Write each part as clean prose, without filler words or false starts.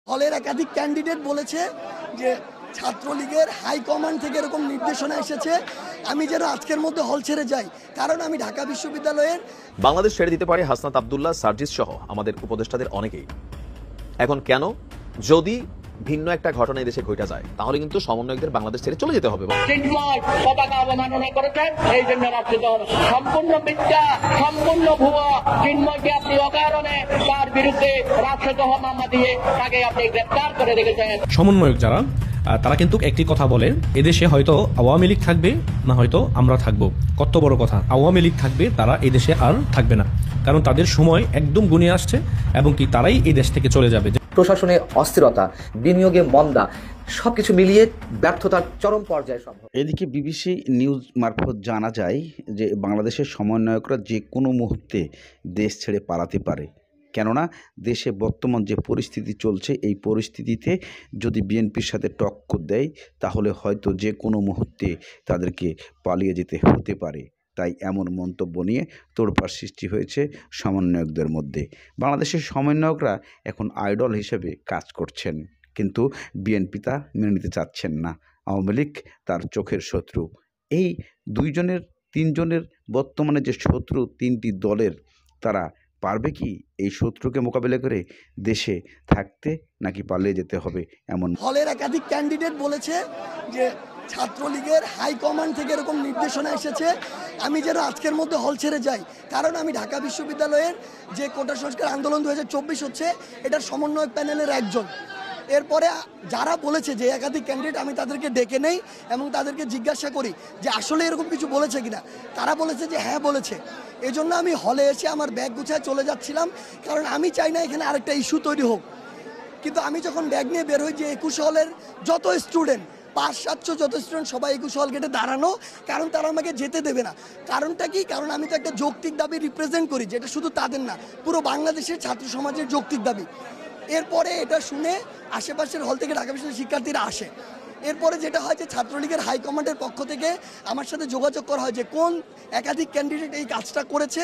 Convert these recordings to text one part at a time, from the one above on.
হলের একাধিক ক্যান্ডিডেট বলেছে যে ছাত্রলীগের হাইকমান্ড থেকে এরকম নির্দেশনা এসেছে আমি যেন আজকের মধ্যে হল ছেড়ে যাই, কারণ আমি ঢাকা বিশ্ববিদ্যালয়ের বাংলাদেশ ছেড়ে দিতে পারে হাসনাত আব্দুল্লাহ, সার্জিস সহ আমাদের উপদেষ্টাদের অনেকেই। এখন কেন? যদি ভিন্ন একটা ঘটনা দেশে ঘটা যায় তাহলে কিন্তু সমন্বয়কদের বাংলাদেশ ছেড়ে চলে যেতে হবে। পতাকা অবমাননা করেছেন, এই জন্য রাষ্ট্রীয় দল সম্পূর্ণ মিথ্যা, সম্পূর্ণ ভুয়া। চিন্ময়কে আপনি অকারণে তার বিরুদ্ধে রাষ্ট্রদ্রোহ মামলা দিয়ে তাকে আপনি গ্রেপ্তার করে রেখেছেন। সমন্বয়ক যারা তারা কিন্তু একটি কথা বলে, এদেশে হয়তো আওয়ামী লীগ থাকবে, না হয়তো আমরা থাকবো। কত বড় কথা, আওয়ামী লীগ থাকবে, তারা এই দেশে আর থাকবে না, কারণ তাদের সময় একদম গুনে আসছে এবং কি তারাই এই দেশ থেকে চলে যাবে। প্রশাসনে অস্থিরতা, বিনিয়োগে মন্দা, সবকিছু মিলিয়ে ব্যর্থতার চরম পর্যায়ে সম্ভব। এদিকে বিবিসি নিউজ মারফত জানা যায় যে বাংলাদেশের সমন্বয়করা যে কোনো মুহূর্তে দেশ ছেড়ে পালাতে পারে, কেননা দেশে বর্তমান যে পরিস্থিতি চলছে এই পরিস্থিতিতে যদি বিএনপির সাথে টক্কর দেয় তাহলে হয়তো যে কোনো মুহূর্তে তাদেরকে পালিয়ে যেতে হতে পারে। তাই এমন মন্তব্য নিয়ে তোড়পাড় সৃষ্টি হয়েছে সমন্বয়কদের মধ্যে। বাংলাদেশের সমন্বয়করা এখন আইডল হিসেবে কাজ করছেন, কিন্তু বিএনপি তা মেনে নিতে চাচ্ছেন না। আওয়ামী লীগ তার চোখের শত্রু। এই দুইজনের তিনজনের বর্তমানে যে শত্রু তিনটি দলের, তারা পারবে কি এই শত্রুকে মোকাবিলা করে দেশে থাকতে, নাকি পালিয়ে যেতে হবে? এমন হলের একাধিক ক্যান্ডিডেট বলেছে যে ছাত্রলীগের হাইকমান্ড থেকে এরকম নির্দেশনা এসেছে আমি যেন আজকের মধ্যে হল ছেড়ে যাই, কারণ আমি ঢাকা বিশ্ববিদ্যালয়ের যে কোটা সংস্কার আন্দোলন 2024 হচ্ছে এটার সমন্বয়ক প্যানেলের একজন। এরপরে যারা বলেছে যে একাধিক ক্যান্ডিডেট, আমি তাদেরকে ডেকে নেই এবং তাদেরকে জিজ্ঞাসা করি যে আসলে এরকম কিছু বলেছে কিনা। তারা বলেছে যে হ্যাঁ বলেছে। এই জন্য আমি হলে এসে আমার ব্যাগ গুছায় চলে যাচ্ছিলাম, কারণ আমি চাই না এখানে আরেকটা ইস্যু তৈরি হোক। কিন্তু আমি যখন ব্যাগ নিয়ে বের হই, যে 21 হলের যত স্টুডেন্ট 500-700 যত স্টুডেন্ট সবাই 21 হল গেটে দাঁড়ানো, কারণ তারা আমাকে যেতে দেবে না। কারণটা কি? কারণ আমি তো একটা যৌক্তিক দাবি রিপ্রেজেন্ট করি, যেটা শুধু তাদের না, পুরো বাংলাদেশের ছাত্র সমাজের যৌক্তিক দাবি। এরপরে এটা শুনে আশেপাশের হল থেকে ঢাকা বিশ্ববিদ্যালয়ের শিক্ষার্থীরা আসে। এরপরে যেটা হয় যে ছাত্রলীগের হাইকমান্ডের পক্ষ থেকে আমার সাথে যোগাযোগ করা হয় যে কোন একাধিক ক্যান্ডিডেট এই কাজটা করেছে,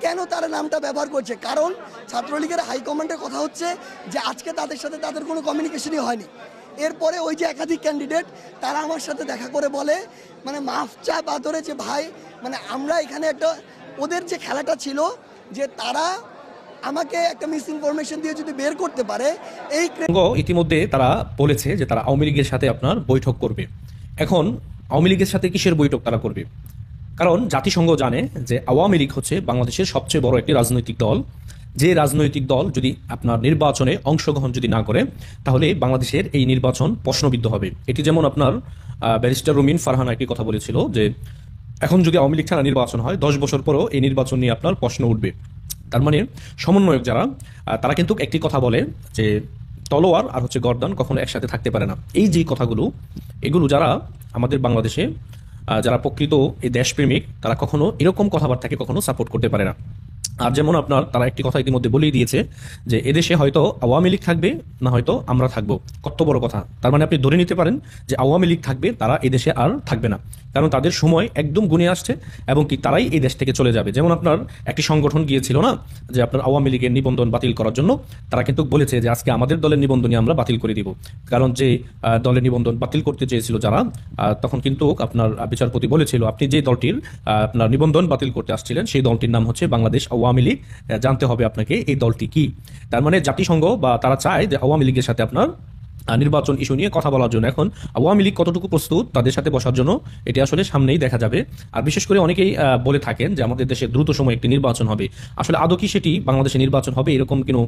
কেন তারা নামটা ব্যবহার করছে। কারণ ছাত্রলীগের হাইকমান্ডের কথা হচ্ছে যে আজকে তাদের সাথে তাদের কোনো কমিউনিকেশনই হয়নি। এরপরে ওই যে একাধিক ক্যান্ডিডেট তারা আমার সাথে দেখা করে বলে, মানে মাফ চা বাদরে, যে ভাই মানে আমরা এখানে একটা, ওদের যে খেলাটা ছিল যে তারা আমাকে একটা মিস ইনফরমেশন দিয়ে যদি বের করতে পারে। এই ইতিমধ্যে তারা বলেছে যে তারা আওয়ামী লীগের সাথে আপনার বৈঠক করবে। এখন আওয়ামী লীগের সাথে কিসের বৈঠক তারা করবে? কারণ জাতিসংঘ জানে যে আওয়ামী লীগ হচ্ছে বাংলাদেশের সবচেয়ে বড় একটি রাজনৈতিক দল। যে রাজনৈতিক দল যদি আপনার নির্বাচনে অংশগ্রহণ যদি না করে, তাহলে বাংলাদেশের এই নির্বাচন প্রশ্নবিদ্ধ হবে। এটি যেমন আপনার ব্যারিস্টার রুমিন ফারহানা একটি কথা বলেছিল যে এখন যদি আওয়ামী লীগ ছাড়া নির্বাচন হয় 10 বছর পরও এই নির্বাচন নিয়ে আপনার প্রশ্ন উঠবে। তার মানে সমন্বয়ক যারা, তারা কিন্তু একটি কথা বলে যে তলোয়ার আর হচ্ছে গর্দান কখনো একসাথে থাকতে পারে না। এই যে কথাগুলো, এগুলো যারা আমাদের বাংলাদেশে যারা প্রকৃত এই দেশপ্রেমিক, তারা কখনো এরকম কথাবার্তাকে কখনো সাপোর্ট করতে পারে না। আর যেমন আপনার তারা একটি কথা ইতিমধ্যে বলেই দিয়েছে যে এদেশে হয়তো আওয়ামী লীগ থাকবে, না হয়তো আমরা থাকবো। কত বড় কথা! তার মানে আপনি ধরে নিতে পারেন যে আওয়ামী লীগ থাকবে, তারা এদেশে আর থাকবে না, কারণ তাদের সময় একদম গুনে আসছে এবং কি তারাই এই দেশ থেকে চলে যাবে। যেমন আপনার একটি সংগঠন গিয়েছিল না যে আপনার আওয়ামী লীগের নিবন্ধন বাতিল করার জন্য, তারা কিন্তু বলেছে যে আজকে আমাদের দলের নিবন্ধনই আমরা বাতিল করে দিব। কারণ যে দলের নিবন্ধন বাতিল করতে চেয়েছিল যারা, তখন কিন্তু আপনার বিচারপতি বলেছিল আপনি যে দলটির আপনার নিবন্ধন বাতিল করতে আসছিলেন সেই দলটির নাম হচ্ছে বাংলাদেশ আওয়ামী লীগ, জানতে হবে আপনাকে এই দলটি কি। তার মানে জাতিসংঘ বা তারা চায় যে আওয়ামী লীগের সাথে আপনার নির্বাচন ইস্যু নিয়ে কথা বলার জন্য। এখন আওয়ামী লীগ কতটুকু প্রস্তুত তাদের সাথে বসার জন্য, এটি আসলে সামনেই দেখা যাবে। আর বিশেষ করে অনেকেই বলে থাকেন যে আমাদের দেশে দ্রুত সময় একটি নির্বাচন হবে। আসলে আদৌ কি সেটি বাংলাদেশে নির্বাচন হবে এরকম কোনো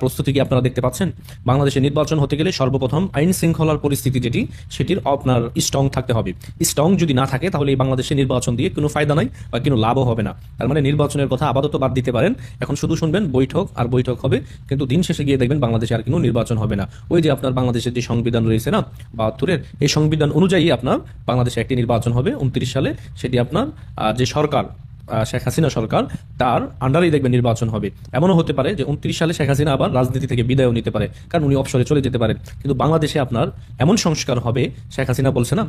প্রস্তুতি কি আপনারা দেখতে পাচ্ছেন? বাংলাদেশে নির্বাচন হতে গেলে সর্বপ্রথম আইন শৃঙ্খলার পরিস্থিতি যেটি, সেটির আপনার স্ট্রং থাকতে হবে। স্ট্রং যদি না থাকে তাহলে এই বাংলাদেশে নির্বাচন দিয়ে কোনো ফায়দা নাই বা কোনো লাভও হবে না। তার মানে নির্বাচনের কথা আপাতত বাদ দিতে পারেন, এখন শুধু শুনবেন বৈঠক আর বৈঠক হবে, কিন্তু দিন শেষে গিয়ে দেখবেন বাংলাদেশে আর কোনো নির্বাচন হবে না। ওই যে আপনার বাংলাদেশের যে সংবিধান রয়েছে না 72-এর, এই সংবিধান অনুযায়ী আপনার বাংলাদেশে একটি নির্বাচন হবে 29 সালে। সেটি আপনার যে সরকার, শেখ হাসিনা সরকার, তার আন্ডারেই দেখবেন নির্বাচন হবে। এমনও হতে পারে যে 29 সালে শেখ হাসিনা আবার রাজনীতি থেকে বিদায়ও নিতে পারে, কারণ উনি অবসরে চলে যেতে পারেন। কিন্তু বাংলাদেশে আপনার এমন সংস্কার হবে, শেখ হাসিনা বলছে না,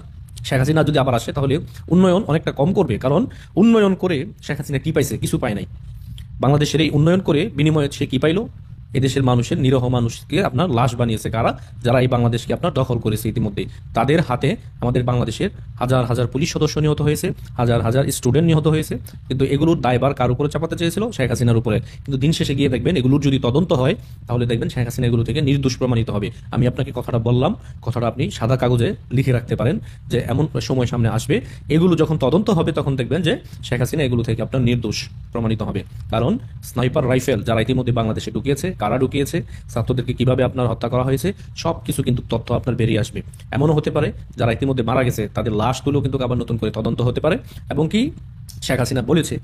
শেখ হাসিনা যদি আবার আসে তাহলে উন্নয়ন অনেকটা কম করবে। কারণ উন্নয়ন করে শেখ হাসিনা কি পাইছে? কিছু পায় নাই। বাংলাদেশের এই উন্নয়ন করে বিনিময়ে সে কি পাইল? এদেশের মানুষের নিরহ মানুষকে আপনার লাশ বানিয়েছে কারা? যারা এই বাংলাদেশকে আপনার দখল করেছে ইতিমধ্যে। তাদের হাতে আমাদের বাংলাদেশের হাজার হাজার পুলিশ সদস্য নিহত হয়েছে, হাজার হাজার স্টুডেন্ট নিহত হয়েছে। কিন্তু এগুলোর দায়ভার কার উপরে চাপাতে চেয়েছিল? শেখ হাসিনার উপরে। কিন্তু দিন শেষে গিয়ে দেখবেন এগুলোর যদি তদন্ত হয় তাহলে দেখবেন শেখ হাসিনা এগুলো থেকে নির্দোষ প্রমাণিত হবে। আমি আপনাকে কথাটা বললাম, কথাটা আপনি সাদা কাগজে লিখে রাখতে পারেন যে এমন সময় সামনে আসবে, এগুলো যখন তদন্ত হবে তখন দেখবেন যে শেখ হাসিনা এগুলো থেকে আপনার নির্দোষ প্রমাণিত হবে। কারণ স্নাইপার রাইফেল যারা ইতিমধ্যে বাংলাদেশে ঢুকিয়েছে, কারা ঢুকিয়েছে, ছাত্রদেরকে কিভাবে আপনার হত্যা করা হয়েছে, সব কিছু কিন্তু তথ্য আপনার বেরিয়ে আসবে। এমনও হতে পারে যারা ইতিমধ্যে মারা গেছে তাদের লাশ তুলেও কিন্তু আবার নতুন করে তদন্ত হতে পারে। এবং কি শেখ হাসিনা বলেছে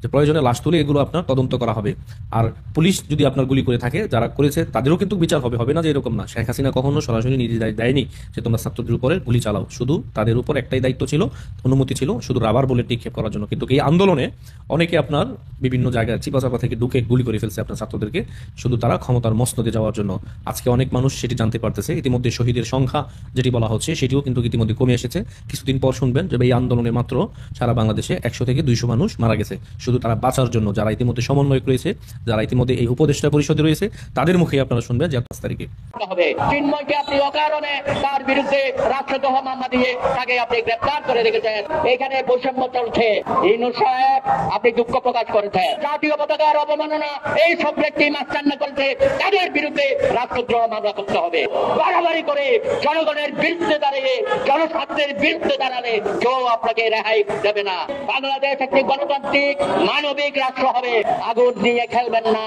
যে প্রয়োজনে লাশ তুলে এগুলো আপনার তদন্ত করা হবে। আর পুলিশ যদি আপনার গুলি করে থাকে, যারা করেছে তাদেরও কিন্তু বিচার হবে। হবে না যে এরকম না, শেখ হাসিনা কখনো সরাসরি নিজে দেয়নি যে তোমরা ছাত্রদের উপরে গুলি চালাও। শুধু তাদের উপর একটাই দায়িত্ব ছিল, অনুমতি ছিল শুধু রাবার বুলেট নিক্ষেপ করার জন্য। কিন্তু এই আন্দোলনে অনেকে আপনার বিভিন্ন জায়গায় চিপাচাপা থেকে ঢুকে গুলি করে ফেলছে আপনার ছাত্রদেরকে, শুধু তারা ক্ষমতার মসনদে যাওয়ার জন্য। আজকে অনেক মানুষ সেটি জানতে পারতেছে। ইতিমধ্যে শহীদের সংখ্যা যেটি বলা হচ্ছে সেটিও কিন্তু ইতিমধ্যে কমে এসেছে। কিছুদিন পর শুনবেন যে এই আন্দোলনে মাত্র সারা বাংলাদেশে 100 থেকে 200 মানুষ মারা গেছে, শুধু তারা বাঁচার জন্য। যারা ইতিমধ্যে সমন্বয়ক রয়েছে, যারা ইতিমধ্যে এই উপদেষ্টা পরিষদে রয়েছে, তাদের মুখে আপনারা শুনবেন যে 5 তারিখে হবে। চিন্ময়কে আপনি অকারণে তার বিরুদ্ধে রাষ্ট্রদ্রোহ মামলা দিয়ে তাকে আপনি গ্রেফতার করে রেখেছেন। এখানে বৈষম্য চলছে। ইউনূস সাহেব, আপনি দুঃখ প্রকাশ করেছেন। জাতীয় পতাকার অবমাননা এই সব ব্যক্তি মাস্তান্না করেছে, তাদের বিরুদ্ধে রাষ্ট্রদ্রোহ মামলা করতে হবে। বাড়াবাড়ি করে জনগণের বিরুদ্ধে দাঁড়িয়ে, জনস্বার্থের বিরুদ্ধে দাঁড়ালে কেউ আপনাকে রেহাই দেবে না। বাংলাদেশ একটি গণতান্ত্রিক মানবিক রাষ্ট্র হবে। আগুন নিয়ে খেলবেন না।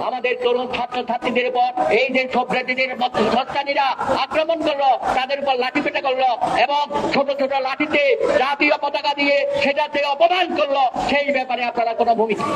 আমাদের তরুণ ছাত্রছাত্রীদের উপর এই যে সভ্যতাদের সস্তানীরা আক্রমণ করলো, তাদের উপর লাঠিপেটা করলো এবং ছোট ছোট লাঠিতে জাতীয় পতাকা দিয়ে সেটাতে অপমান করলো, সেই ব্যাপারে আপনারা কোনো ভূমিকা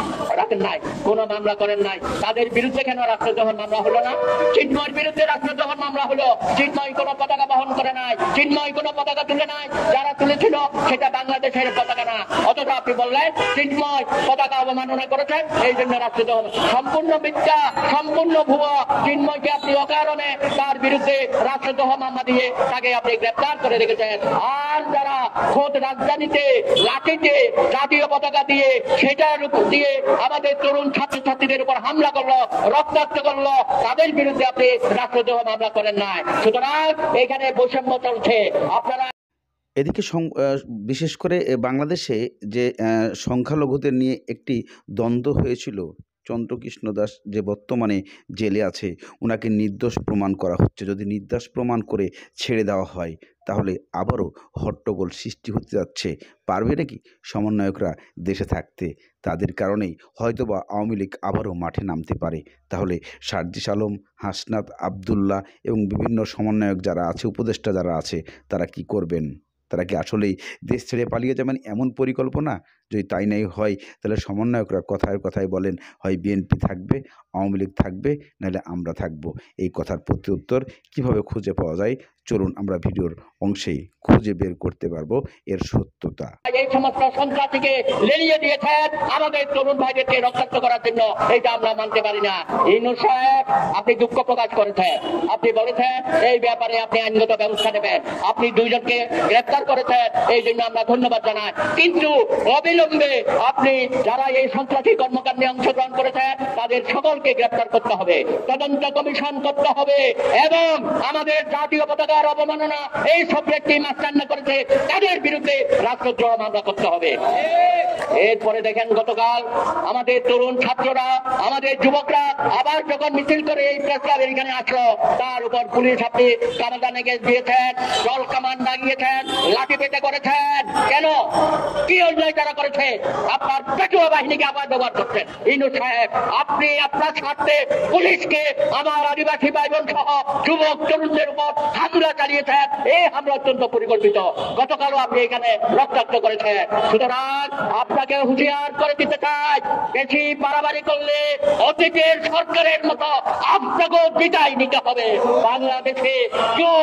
রাখেন নাই, কোনো মামলা করেন নাই। তাদের বিরুদ্ধে কেন রাষ্ট্রদ্রোহ মামলা হলো না? চিন্ময়ের বিরুদ্ধে রাষ্ট্রদ্রোহ মামলা হলো। চিন্ময় কোনো পতাকা বহন করে নাই, চিন্ময় কোনো পতাকা তুলে নাই। যারা তুলেছিল সেটা বাংলাদেশের পতাকা না, অথচ আপনি বললেন চিন্ময় পতাকা অবমাননা করেছেন, এই জন্য রাষ্ট্রদ্রোহ। সম্পূর্ণ মিথ্যা, সম্পূর্ণ ভুয়া। চিন্ময়কে আপনি অকারণে তার বিরুদ্ধে রাষ্ট্রদ্রোহ মামলা দিয়ে তাকে আপনি গ্রেফতার করে রেখেছেন। আর যারা খোদ রাজধানীতে লাঠিতে জাতীয় পতাকা দিয়ে সেটার উপর দিয়ে আমাদের তরুণ ছাত্রছাত্রীদের উপর হামলা করলো, রক্তাক্ত করলো, তাদের বিরুদ্ধে আপনি রাষ্ট্রদ্রোহ মামলা করেন নাই। সুতরাং এখানে বৈষম্য চলছে। আপনারা এদিকে বিশেষ করে বাংলাদেশে যে সংখ্যালঘুদের নিয়ে একটি দ্বন্দ্ব হয়েছিল, চন্দ্রকৃষ্ণ দাস যে বর্তমানে জেলে আছে, ওনাকে নির্দোষ প্রমাণ করা হচ্ছে। যদি নির্দোষ প্রমাণ করে ছেড়ে দেওয়া হয় তাহলে আবারও হট্টগোল সৃষ্টি হতে যাচ্ছে। পারবে নাকি সমন্বয়করা দেশে থাকতে? তাদের কারণেই হয়তোবা আওয়ামী লীগ আবারও মাঠে নামতে পারে। তাহলে সার্জিস আলম, হাসনাত আবদুল্লাহ এবং বিভিন্ন সমন্বয়ক যারা আছে, উপদেষ্টা যারা আছে, তারা কি করবেন? তারা কি আসলেই দেশ ছেড়ে পালিয়ে যাবেন এমন পরিকল্পনা? যদি তাই নাই হয় তাহলে সমন্বয়করা কথায় কথায় বলেন হয় বিএনপি থাকবে, আওয়ামী লীগ থাকবে, নাহলে আমরা থাকব। এই কথার প্রত্যুত্তর কীভাবে খুঁজে পাওয়া যায়, চলুন আমরা ভিডিওর অংশেই খুঁজে বের করতে পারবো এর সত্যতা। এই সমস্ত সন্ত্রাসীকে লেলিয়ে দিয়েছেন আমাদের তরুণ ভাইদেরকে রক্ষার্থ করার জন্য, এটা আমরা মানতে পারি না। ইউনূস সাহেব, আপনি দুঃখ প্রকাশ করেছেন। আপনি বলেছেন এই ব্যাপারে আপনি আইনগত ব্যবস্থা নেবেন। আপনি 2 জনকে গ্রেফতার করেছেন, এই জন্য আমরা ধন্যবাদ জানাই। কিন্তু অবিলম্বে আপনি যারা এই সন্ত্রাসী কর্মকাণ্ডে অংশগ্রহণ করেছেন তাদের সকলকে গ্রেফতার করতে হবে, তদন্ত কমিশন করতে হবে এবং আমাদের জাতীয় পতাকার অবমাননা এই সব ব্যক্তি মাস্তান্না করেছে তাদের বিরুদ্ধে রাষ্ট্রদ্রোহ মামলা করতে হবে। এরপরে দেখেন গতকাল আমাদের তরুণ ছাত্ররা, আমাদের যুবকরা আবার যখন মিছিল করে এই প্রেস ক্লাবের এখানে আসলো, তার উপর পুলিশ আপনি কামাদানে গ্যাস দিয়েছেন, জল কামান লাগিয়েছেন, লাঠি পেটা করেছেন। কেন? কি অন্যায় তারা করেছে? আপনার পেটুয়া বাহিনীকে আবার ব্যবহার করছেন। ইউনূস সাহেব, আপনি আপনার স্বার্থে পুলিশকে আমার আদিবাসী ভাই বোন সহ যুবক তরুণদের উপর হামলা চালিয়েছেন। এই হামলা অত্যন্ত পরিকল্পিত। গতকালও আপনি এখানে রক্তাক্ত করেছেন। সুতরাং আপনাকে হুঁশিয়ার করে দিতে চাই, বেশি বাড়াবাড়ি করলে অতীতের সরকারের মতো আপনাকেও বিদায় নিতে হবে। বাংলাদেশে কেউ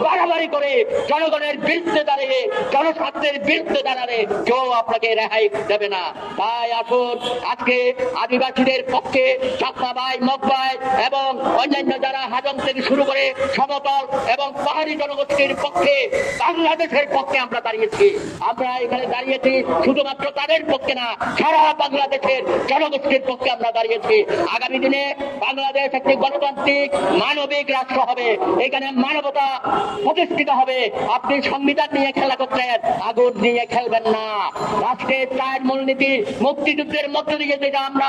বাড়াবাড়ি করে জনগণের বিরুদ্ধে দাঁড়িয়ে, জনস্বার্থের বিরুদ্ধে দাঁড়ালে কেউ আপনাকে রেহাই রেহাই দেবে না। তাই আসুন আজকে আদিবাসীদের পক্ষে চাকমা ভাই, মগ ভাই এবং অন্যান্য যারা হাজং থেকে শুরু করে সমতল এবং পাহাড়ি জনগোষ্ঠীর পক্ষে, বাংলাদেশের পক্ষে আমরা দাঁড়িয়েছি। আমরা এখানে দাঁড়িয়েছি শুধুমাত্র তাদের পক্ষে না, সারা বাংলাদেশের জনগোষ্ঠীর পক্ষে আমরা দাঁড়িয়েছি। আগামী দিনে বাংলাদেশ একটি গণতান্ত্রিক মানবিক রাষ্ট্র হবে, এখানে মানবতা প্রতিষ্ঠিত হবে। আপনি সংবিধান নিয়ে খেলা করছেন, আগুন নিয়ে খেলবেন না। রাষ্ট্রের 4 মূলনীতি মুক্তিযুদ্ধের মধ্য দিয়ে যেটা আমরা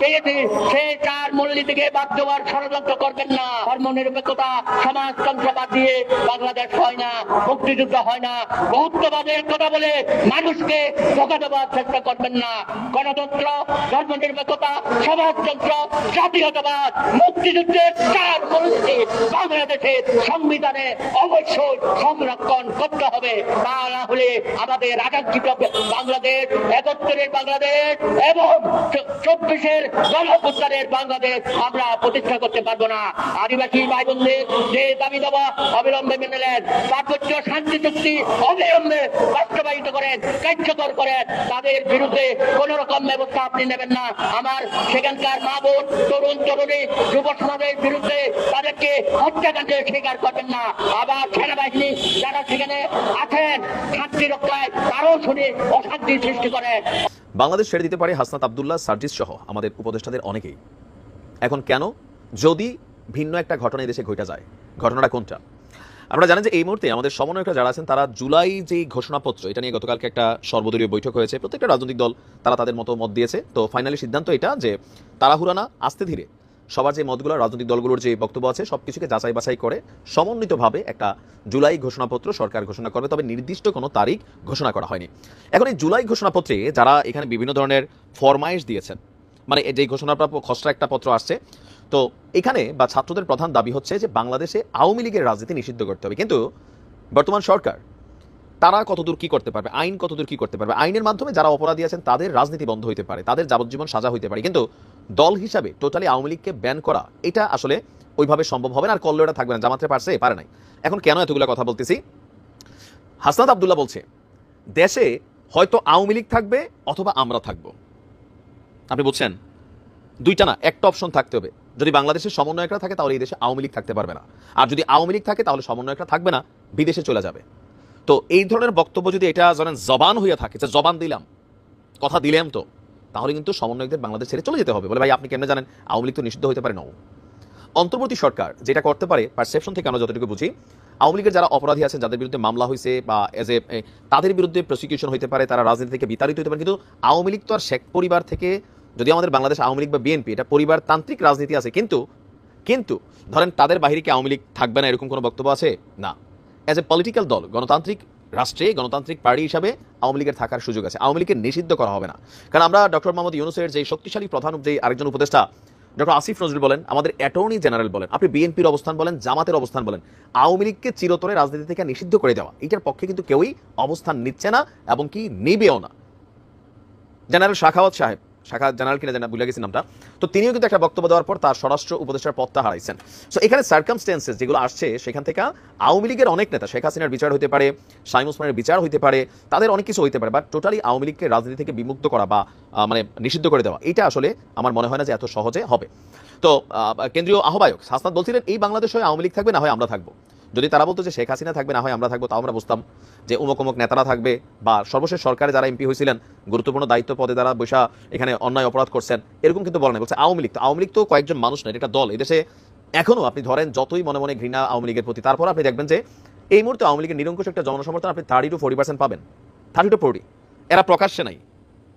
পেয়েছি, সেই 4 মূলনীতিকে বাদ দেওয়ার ষড়যন্ত্র করবেন না। ধর্মনিরপেক্ষতা, সমাজতন্ত্রবাদ দিয়ে বাংলাদেশ হয় না, মুক্তিযুদ্ধ হয় না। বহুত্ববাদের কথা বলে মানুষকে ধোঁকা দেওয়ার চেষ্টা করবেন না। গণতন্ত্র, ধর্মনিরপেক্ষতা, সমাজতন্ত্র, জাতীয়তাবাদ, মুক্তিযুদ্ধের 4 মূলনীতি বাংলাদেশের সংবিধানে অবশ্যই সংরক্ষণ করতে হবে। তা না হলে আমাদের আকাঙ্ক্ষিত বাংলাদেশ, 71-এর বাংলাদেশ এবং 24-এর গণঅভ্যুত্থানের বাংলাদেশ আমরা প্রতিষ্ঠা করতে পারবো না। আদিবাসী ভাই বোনদের যে দাবি দাবা অবিলম্বে মেনে নেন, পার্বত্য শান্তি চুক্তি অবিলম্বে বাস্তবায়িত করেন, কার্যকর করেন। তাদের বিরুদ্ধে কোন রকম ব্যবস্থা আপনি নেবেন না। আমার সেখানকার মা বোন, তরুণ তরুণী, যুব সমাজের বিরুদ্ধে তাদেরকে হত্যাকাণ্ডের শিকার করবেন না। আবার সেনাবাহিনী যারা সেখানে আছেন শান্তি রক্ষায়, তারাও শুনে অশান্তি সৃষ্টি করেন। বাংলাদেশ ছেড়ে দিতে পারে হাসনাত আব্দুল্লাহ, সার্জিস সহ আমাদের উপদেষ্টাদের অনেকেই। এখন কেন? যদি ভিন্ন একটা ঘটনা দেশে ঘটে যায়, ঘটনাটা কোনটা? আপনারা জানেন যে এই মুহূর্তে আমাদের সমন্বয়করা যারা আছেন তারা জুলাই যে ঘোষণাপত্র, এটা নিয়ে গতকালকে একটা সর্বদলীয় বৈঠক হয়েছে। প্রত্যেকটা রাজনৈতিক দল তারা তাদের মত দিয়েছে। তো ফাইনালি সিদ্ধান্ত এটা যে তাড়াহুড়া না, আস্তে ধীরে সবার যে মতগুলো, রাজনৈতিক দলগুলোর যে বক্তব্য আছে সবকিছুকে যাচাই বাছাই করে সমন্বিতভাবে একটা জুলাই ঘোষণাপত্র সরকার ঘোষণা করবে। তবে নির্দিষ্ট কোনো তারিখ ঘোষণা করা হয়নি। এখন এই জুলাই ঘোষণাপত্রে যারা এখানে বিভিন্ন ধরনের ফরমাইশ দিয়েছেন, মানে যে ঘোষণাপত্র খসড়া একটা পত্র আসছে, তো এখানে বা ছাত্রদের প্রধান দাবি হচ্ছে যে বাংলাদেশে আওয়ামী লীগের রাজনীতি নিষিদ্ধ করতে হবে। কিন্তু বর্তমান সরকার তারা কতদূর কি করতে পারবে, আইন কতদূর কি করতে পারবে? আইনের মাধ্যমে যারা অপরাধী আছেন তাদের রাজনীতি বন্ধ হইতে পারে, তাদের যাবজ্জীবন সাজা হইতে পারে, কিন্তু দল হিসাবে টোটালি আওয়ামী লীগকে ব্যান করা এটা আসলে ওইভাবে সম্ভব হবে না। আর করলেও এটা থাকবে না। জামাতে পারছে, পারে নাই। এখন কেন এতগুলো কথা বলতেছি? হাসনাত আব্দুল্লাহ বলছে দেশে হয়তো আওয়ামী লীগ থাকবে অথবা আমরা থাকবো। আপনি বলছেন দুইটা না, একটা অপশন থাকতে হবে। যদি বাংলাদেশের সমন্বয়করা থাকে তাহলে এই দেশে আওয়ামী লীগ থাকতে পারবে না, আর যদি আওয়ামী লীগ থাকে তাহলে সমন্বয়করা থাকবে না, বিদেশে চলে যাবে। তো এই ধরনের বক্তব্য যদি এটা জানেন জবান হইয়া থাকে, যে জবান দিলাম, কথা দিলাম, তো তাহলে কিন্তু সমন্বয়কদের বাংলাদেশ ছেড়ে চলে যেতে হবে। বলে ভাই আপনি কেমনে জানেন আওয়ামী লীগ তো নিষিদ্ধ হতে পারে? না, অন্তর্বর্তী সরকার যেটা করতে পারে, পারসেপশন থেকে আমরা যতটুকু বুঝি, আওয়ামী লীগের যারা অপরাধী আছেন, যাদের বিরুদ্ধে মামলা হয়েছে বা তাদের বিরুদ্ধে প্রসিকিউশন হতে পারে, তারা রাজনীতি থেকে বিতাড়িত হতে পারে। কিন্তু আওয়ামী লীগ তো আর শেখ পরিবার থেকে, যদি আমাদের বাংলাদেশ আওয়ামী লীগ বা বিএনপি এটা পরিবারতান্ত্রিক রাজনীতি আছে, কিন্তু ধরেন তাদের বাইরে কি আওয়ামী লীগ থাকবে না এরকম কোনো বক্তব্য আছে? না। অ্যাজ এ পলিটিক্যাল দল, গণতান্ত্রিক রাষ্ট্রে গণতান্ত্রিক পার্টি হিসাবে আওয়ামী লীগের থাকার সুযোগ আছে। আওয়ামী লীগকে নিষিদ্ধ করা হবে না। কারণ আমরা ডক্টর মোহাম্মদ ইউনূসের যে শক্তিশালী প্রধান, যে আরেকজন উপদেষ্টা ডক্টর আসিফ নজরুল বলেন, আমাদের অ্যাটর্নি জেনারেল বলেন, আপনি বিএনপির অবস্থান বলেন, জামাতের অবস্থান বলেন, আওয়ামী লীগকে চিরতরে রাজনীতি থেকে নিষিদ্ধ করে দেওয়া, এটার পক্ষে কিন্তু কেউই অবস্থান নিচ্ছে না এবং কি নেবেও না। জেনারেল শাখাওয়াত সাহেব, শাখা জেনারেল কিনা জানা ভুলে গেছি নামটা, তো তিনিও কিন্তু একটা বক্তব্য দেওয়ার পর তার স্বরাষ্ট্র উপদেষ্টার পদটা হারাইছেন। সো এখানে সার্কামস্টেন্সেস যেগুলো আসছে, সেখান থেকে আওয়ামী লীগের অনেক নেতা, শেখ হাসিনার বিচার হতে পারে, শামীম ওসমানের বিচার হতে পারে, তাদের অনেক কিছু হতে পারে, বাট টোটালি আওয়ামী লীগকে রাজনীতি থেকে বিমুক্ত করা বা মানে নিষিদ্ধ করে দেওয়া, এটা আসলে আমার মনে হয় না যে এত সহজে হবে। তো কেন্দ্রীয় আহ্বায়ক হাসনাত বলছিলেন এই বাংলাদেশ হয় আওয়ামী লীগ থাকবে, না হয় আমরা থাকবো। যদি তারা বলতো যে শেখ হাসিনা থাকবে, না হয় আমরা থাকবো, তাও আমরা বুঝতাম যে অমুক অমুক নেতারা থাকবে, বা সর্বশেষ সরকারে যারা এমপি হয়েছিলেন গুরুত্বপূর্ণ দায়িত্ব পদে যারা বৈশা এখানে অন্যায় অপরাধ করছেন, এরকম কিন্তু বলে না। বলছে আওয়ামী লীগ। তো আওয়ামী লীগ তো কয়েকজন মানুষ না, এটা দল। এদেশে এখনো আপনি ধরেন যতই মনে মনে ঘৃণা আওয়ামী লীগের প্রতি, তারপর আপনি দেখবেন যে এই মুহূর্তে আওয়ামী লীগের নিরঙ্কুশ একটা জনসমর্থন আপনি 30 to 40% পাবেন। 30 to 40 এরা প্রকাশ্যে নাই,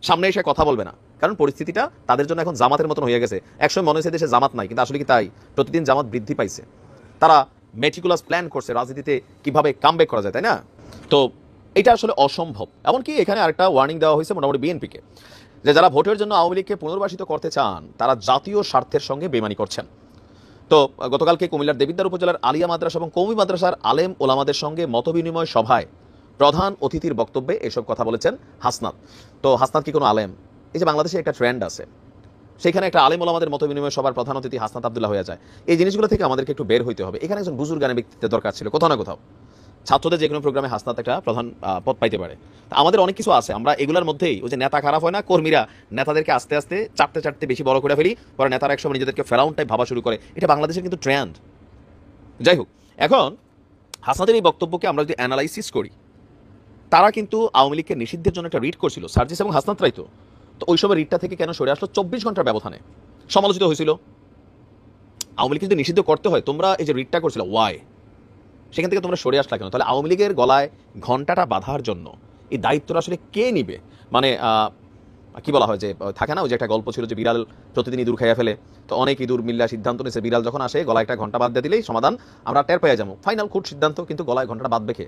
সামনে এসে কথা বলবে না, কারণ পরিস্থিতিটা তাদের জন্য এখন জামাতের মতন হয়ে গেছে। একসময় মনে হয়েছে দেশে জামাত নাই, কিন্তু আসলে কি তাই? প্রতিদিন জামাত বৃদ্ধি পাইছে। তারা মেটিকুলাস প্ল্যান করছে রাজনীতিতে কিভাবে কামব্যাক করা যায়, তাই না? তো এটা আসলে অসম্ভব। এমনকি এখানে আরেকটা ওয়ার্নিং দেওয়া হয়েছে মোটামুটি বিএনপিকে, যে যারা ভোটের জন্য আওয়ামী লীগকে পুনর্বাসিত করতে চান তারা জাতীয় স্বার্থের সঙ্গে বেমানি করছেন। তো গতকালকে কুমিল্লার দেবিদ্বার উপজেলার আলিয়া মাদ্রাসা এবং কওমি মাদ্রাসার আলেম ওলামাদের সঙ্গে মতবিনিময় সভায় প্রধান অতিথির বক্তব্যে এসব কথা বলেছেন হাসনাত। তো হাসনাত কি কোনো আলেম? এই যে বাংলাদেশে একটা ট্রেন্ড আছে, সেখানে একটা আলেম ওলামাদের মতবিনিময় সভার প্রধান অতিথি হাসনাত আব্দুল্লাহ হয়ে যায়। এই জিনিসগুলো থেকে আমাদেরকে একটু বের হইতে হবে। এখানে একজন বুজুর্গানের ব্যক্তিত্বের দরকার ছিল কোথাও না কোথাও। ছাত্রদের যে কোনো প্রোগ্রামে হাসনাত একটা প্রধান পদ পাইতে পারে। তা আমাদের অনেক কিছু আছে, আমরা এগুলোর মধ্যেই ওই যে নেতা খারাপ হয় না, কর্মীরা নেতাদেরকে আস্তে আস্তে চাটতে বেশি বড় করে ফেলি, পরে নেতারা একসময় নিজেদেরকে ফেরাউন টাইপ ভাবা শুরু করে। এটা বাংলাদেশের কিন্তু ট্রেন্ড। যাই হোক, এখন হাসনাতের এই বক্তব্যকে আমরা যদি অ্যানালাইসিস করি, তারা কিন্তু আওয়ামী লীগকে নিষিদ্ধের জন্য একটা রিট করছিল, সার্জিস এবং হাসনাত রাই। তো ওই সময় রিটটা থেকে কেন সরে আসলো 24 ঘন্টার ব্যবধানে? সমালোচিত হয়েছিল। আওয়ামী লীগকে যদি নিষিদ্ধ করতে হয়, তোমরা এই যে রিটটা করছিল, ওয়াই? সেখান থেকে তোমরা সরে আসলা কেন? তাহলে আওয়ামী লীগের গলায় ঘন্টাটা বাঁধার জন্য এই দায়িত্বটা আসলে কে নিবে? মানে কি বলা হয় যে থাকে না, ওই যে একটা গল্প ছিল যে বিড়াল প্রতিদিন ইঁদুর খাইয়া ফেলে, তো অনেক ইঁদুর মিল্লা সিদ্ধান্ত নিয়েছে বিড়াল যখন আসে গলায় একটা ঘন্টা বাদ দিয়ে দিলেই সমাধান আমরা টের পেয়ে যাবো। ফাইনাল কোর্ট সিদ্ধান্ত, কিন্তু গলায় ঘন্টাটা বাদ বেঁকে